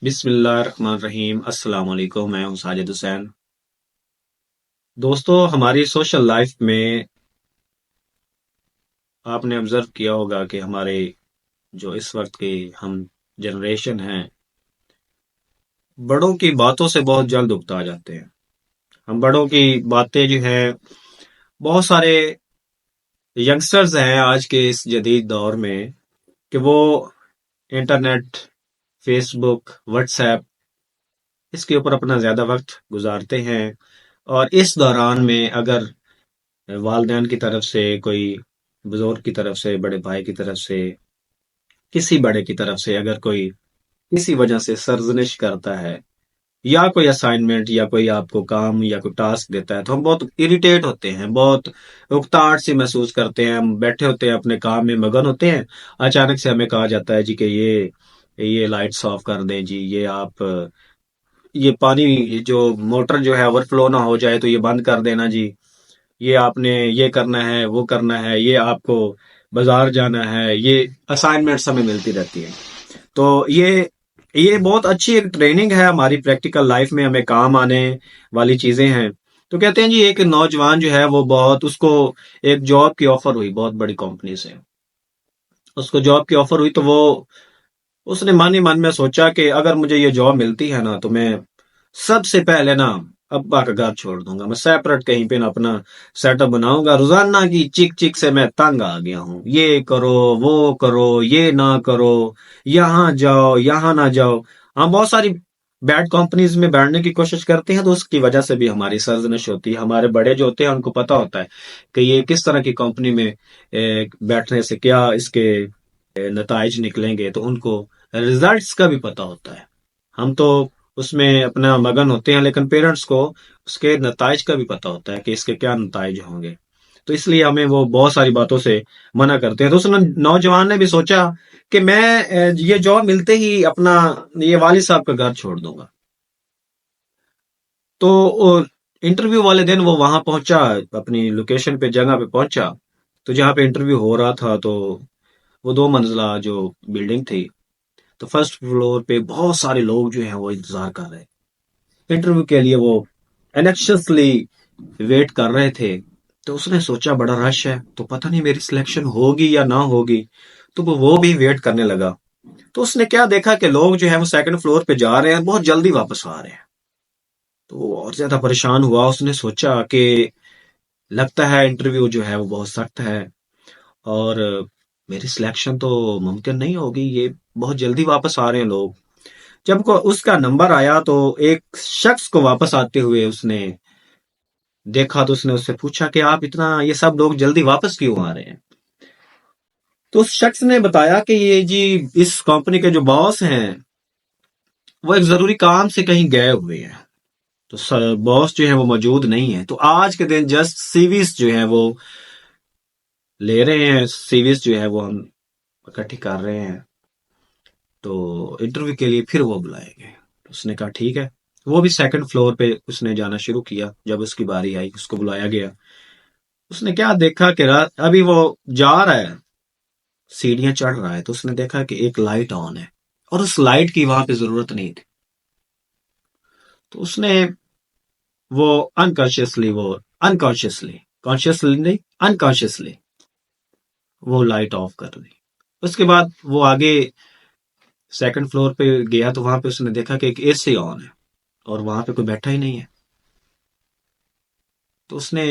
بسم اللہ الرحمن الرحیم۔ السلام علیکم، میں ہوں ساجد حسین۔ دوستو، ہماری سوشل لائف میں آپ نے آبزرو کیا ہوگا کہ ہمارے جو اس وقت کی ہم جنریشن ہیں، بڑوں کی باتوں سے بہت جلد اکتا جاتے ہیں۔ ہم بڑوں کی باتیں جو ہیں، بہت سارے ینگسٹرز ہیں آج کے اس جدید دور میں کہ وہ انٹرنیٹ، فیس بک، واٹس ایپ، اس کے اوپر اپنا زیادہ وقت گزارتے ہیں، اور اس دوران میں اگر والدین کی طرف سے، کوئی بزرگ کی طرف سے، بڑے بھائی کی طرف سے، کسی بڑے کی طرف سے اگر کوئی کسی وجہ سے سرزنش کرتا ہے، یا کوئی اسائنمنٹ یا کوئی آپ کو کام یا کوئی ٹاسک دیتا ہے، تو ہم بہت اریٹیٹ ہوتے ہیں، بہت اکتاہٹ سی محسوس کرتے ہیں۔ ہم بیٹھے ہوتے ہیں، اپنے کام میں مگن ہوتے ہیں، اچانک سے ہمیں کہا جاتا ہے جی کہ یہ لائٹس آف کر دیں جی، یہ پانی جو موٹر جو ہے اوور فلو نہ ہو جائے تو یہ بند کر دینا جی، یہ آپ نے یہ کرنا ہے، وہ کرنا ہے، یہ آپ کو بازار جانا ہے، یہ اسائنمنٹس ہمیں ملتی رہتی ہیں۔ تو یہ بہت اچھی ایک ٹریننگ ہے ہماری پریکٹیکل لائف میں، ہمیں کام آنے والی چیزیں ہیں۔ تو کہتے ہیں جی ایک نوجوان جو ہے وہ اس کو ایک جاب کی آفر ہوئی بہت بڑی کمپنی سے، اس کو جاب کی آفر ہوئی، تو اس نے من ہی من میں سوچا کہ اگر مجھے یہ جاب ملتی ہے نا، تو میں سب سے پہلے نا ابا کا گھر چھوڑ دوں گا، میں سیپریٹ کہیں پہ نا اپنا سیٹ اپ بناؤں گا۔ روزانہ کی چیک چیک سے میں تنگ آ گیا ہوں، یہ کرو، وہ کرو، یہ نہ کرو، یہاں جاؤ، یہاں نہ جاؤ۔ ہم بہت ساری بیڈ کمپنیز میں بیٹھنے کی کوشش کرتے ہیں، تو اس کی وجہ سے بھی ہماری سرزنش ہوتی ہے۔ ہمارے بڑے جو ہوتے ہیں ان کو پتا ہوتا ہے کہ یہ کس طرح کی کمپنی میں بیٹھنے سے کیا اس کے نتائج نکلیں گے، تو ان کو ریزلٹس کا بھی پتا ہوتا ہے۔ ہم تو اس میں اپنا مگن ہوتے ہیں، لیکن پیرنٹس کو اس کے نتائج کا بھی پتا ہوتا ہے کہ اس کے کیا نتائج ہوں گے، تو اس لیے ہمیں وہ بہت ساری باتوں سے منع کرتے ہیں۔ تو اس نوجوان نے بھی سوچا کہ میں یہ جاب ملتے ہی اپنا یہ والد صاحب کا گھر چھوڑ دوں گا۔ تو انٹرویو والے دن وہ وہاں پہنچا، اپنی لوکیشن پہ، جگہ پہ پہنچا، تو جہاں پہ انٹرویو ہو رہا تھا، تو وہ 2 منزلہ جو بلڈنگ تھی، تو فرسٹ فلور پہ بہت سارے لوگ جو ہیں وہ انتظار کر رہے انٹرویو کے لیے، وہ انیکشسلی ویٹ کر رہے تھے۔ تو اس نے سوچا بڑا رش ہے، تو پتہ نہیں میری سلیکشن ہوگی یا نہ ہوگی، تو وہ بھی ویٹ کرنے لگا۔ تو اس نے کیا دیکھا کہ لوگ جو ہے وہ سیکنڈ فلور پہ جا رہے ہیں، بہت جلدی واپس آ رہے ہیں۔ تو وہ اور زیادہ پریشان ہوا، اس نے سوچا کہ لگتا ہے انٹرویو جو ہے وہ بہت سخت ہے، اور میری سلیکشن تو ممکن نہیں ہوگی، یہ بہت جلدی واپس آ رہے ہیں لوگ۔ جب اس کا نمبر آیا، تو ایک شخص کو واپس آتے ہوئے اس نے دیکھا، تو اس نے اس سے پوچھا کہ آپ اتنا یہ سب لوگ جلدی واپس کیوں آ رہے ہیں؟ تو اس شخص نے بتایا کہ یہ جی اس کمپنی کے جو باس ہیں وہ ایک ضروری کام سے کہیں گئے ہوئے ہیں، تو باس جو ہے وہ موجود نہیں ہے، تو آج کے دن جسٹ سیویز جو ہے وہ لے رہے ہیں، سیویز جو ہے وہ ہم اکٹھی کر رہے ہیں، تو انٹرویو کے لیے پھر وہ بلائیں گے۔ اس نے کہا ٹھیک ہے، وہ بھی سیکنڈ فلور پہ اس نے جانا شروع کیا۔ جب اس کی باری آئی، اس کو بلایا گیا، اس نے کیا دیکھا کہ ابھی وہ جا رہا ہے، سیڑھیاں چڑھ رہا ہے، تو اس نے دیکھا کہ ایک لائٹ آن ہے، اور اس لائٹ کی وہاں پہ ضرورت نہیں تھی۔ تو اس نے وہ کانشیسلی نہیں، انکانشیسلی وہ لائٹ آف کر دی۔ اس کے بعد وہ آگے سیکنڈ فلور پہ گیا، تو وہاں پہ اس نے دیکھا کہ ایک اے سی آن ہے، اور وہاں پہ کوئی بیٹھا ہی نہیں ہے۔ تو اس نے،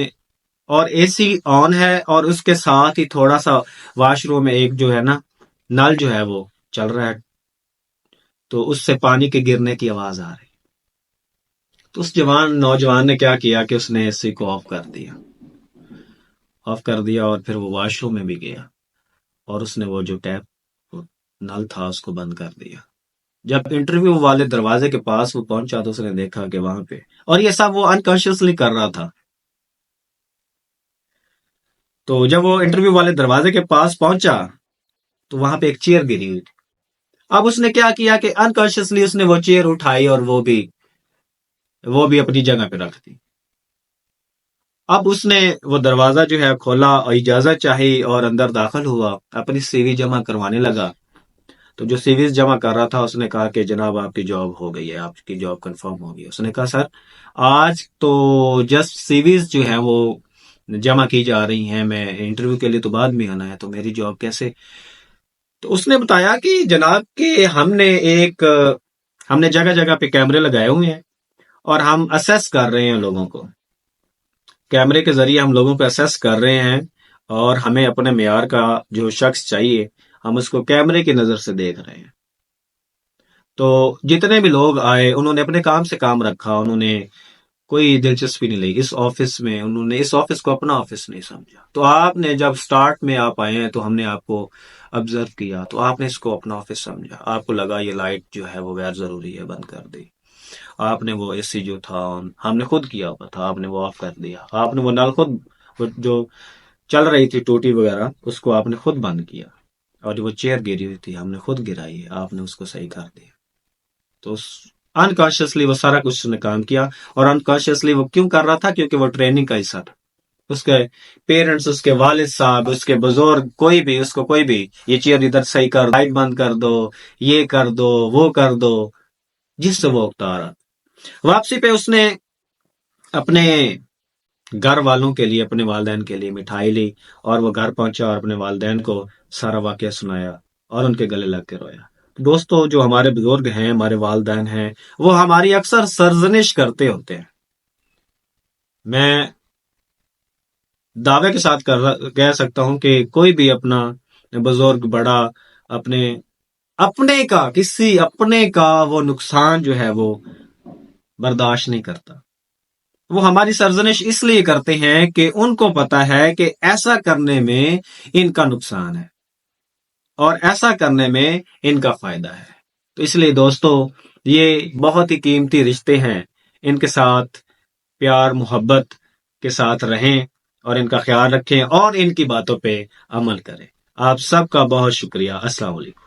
اور اے سی آن ہے، اور اس کے ساتھ ہی تھوڑا سا واش روم میں ایک جو ہے نا نل جو ہے وہ چل رہا ہے، تو اس سے پانی کے گرنے کی آواز آ رہی۔ تو اس نوجوان نے کیا کیا کہ اس نے اے سی کو آف کر دیا، اور پھر وہ واش روم میں بھی گیا، اور اس نے وہ جو ٹیپ نل تھا اس کو بند کر دیا۔ جب انٹرویو والے دروازے کے پاس وہ پہنچا، تو اس نے دیکھا کہ وہاں پہ، اور یہ سب وہ انکانشیسلی کر رہا تھا۔ تو جب وہ انٹرویو والے دروازے کے پاس پہنچا، تو وہاں پہ ایک چیئر گری ہوئی تھی۔ اب اس نے کیا کیا کہ انکانشیسلی اس نے وہ چیئر اٹھائی، اور وہ بھی اپنی جگہ پہ رکھ دی۔ اب اس نے وہ دروازہ جو ہے کھولا، اور اجازت چاہی، اور اندر داخل ہوا، اپنی سی وی جمع کروانے لگا۔ تو جو سیویز جمع کر رہا تھا اس نے کہا کہ جناب آپ کی جاب ہو گئی ہے، آپ کی جاب کنفرم ہو گئی ہے۔ اس نے کہا سر آج تو جسٹ سیویز جو ہیں وہ جمع کی جا رہی ہیں، میں انٹرویو کے لیے تو بعد میں آنا ہے، تو میری جاب کیسے؟ تو اس نے بتایا کہ جناب کہ ہم نے جگہ جگہ پہ کیمرے لگائے ہوئے ہیں اور ہم اسیس کر رہے ہیں لوگوں کو، کیمرے کے ذریعے ہم لوگوں کو اسیس کر رہے ہیں، اور ہمیں اپنے معیار کا جو شخص چاہیے ہم اس کو کیمرے کی نظر سے دیکھ رہے ہیں۔ تو جتنے بھی لوگ آئے انہوں نے اپنے کام سے کام رکھا، انہوں نے کوئی دلچسپی نہیں لی اس آفس میں، انہوں نے اس آفس کو اپنا آفس نہیں سمجھا۔ تو آپ نے جب سٹارٹ میں آپ آئے ہیں تو ہم نے آپ کو آبزرو کیا، تو آپ نے اس کو اپنا آفس سمجھا، آپ کو لگا یہ لائٹ جو ہے وہ غیر ضروری ہے، بند کر دی، آپ نے وہ اے سی جو تھا ہم نے خود کیا ہوا تھا، آپ نے وہ آف کر دیا، آپ نے وہ نل خود جو چل رہی تھی ٹوٹی وغیرہ اس کو آپ نے خود بند کیا، اور وہ چیئر گری ہوئی تھی ہم نے خود گرائی ہے، آپ نے اس کو صحیح کر دیا۔ تو انکانشیسلی وہ سارا کچھ اس نے کام کیا، اور انکانشیسلی وہ کیوں کر رہا تھا؟ کیونکہ وہ ٹریننگ کا حصہ تھا۔ اس کے پیرنٹس، اس کے والد صاحب، اس کے بزرگ، کوئی بھی اس کو کوئی بھی یہ چیئر ادھر صحیح کر، لائٹ بند کر دو، یہ کر دو، وہ کر دو، جس سے وہ اکتا رہا۔ واپسی پہ اس نے اپنے گھر والوں کے لیے، اپنے والدین کے لیے مٹھائی لی، اور وہ گھر پہنچا اور اپنے والدین کو سارا واقعہ سنایا اور ان کے گلے لگ کے رویا۔ دوستو، جو ہمارے بزرگ ہیں، ہمارے والدین ہیں، وہ ہماری اکثر سرزنش کرتے ہوتے ہیں۔ میں دعوے کے ساتھ کہہ سکتا ہوں کہ کوئی بھی اپنا بزرگ بڑا اپنے کا وہ نقصان جو ہے وہ برداشت نہیں کرتا۔ وہ ہماری سرزنش اس لیے کرتے ہیں کہ ان کو پتا ہے کہ ایسا کرنے میں ان کا نقصان ہے اور ایسا کرنے میں ان کا فائدہ ہے۔ تو اس لیے دوستو، یہ بہت ہی قیمتی رشتے ہیں، ان کے ساتھ پیار محبت کے ساتھ رہیں اور ان کا خیال رکھیں اور ان کی باتوں پہ عمل کریں۔ آپ سب کا بہت شکریہ۔ السلام علیکم۔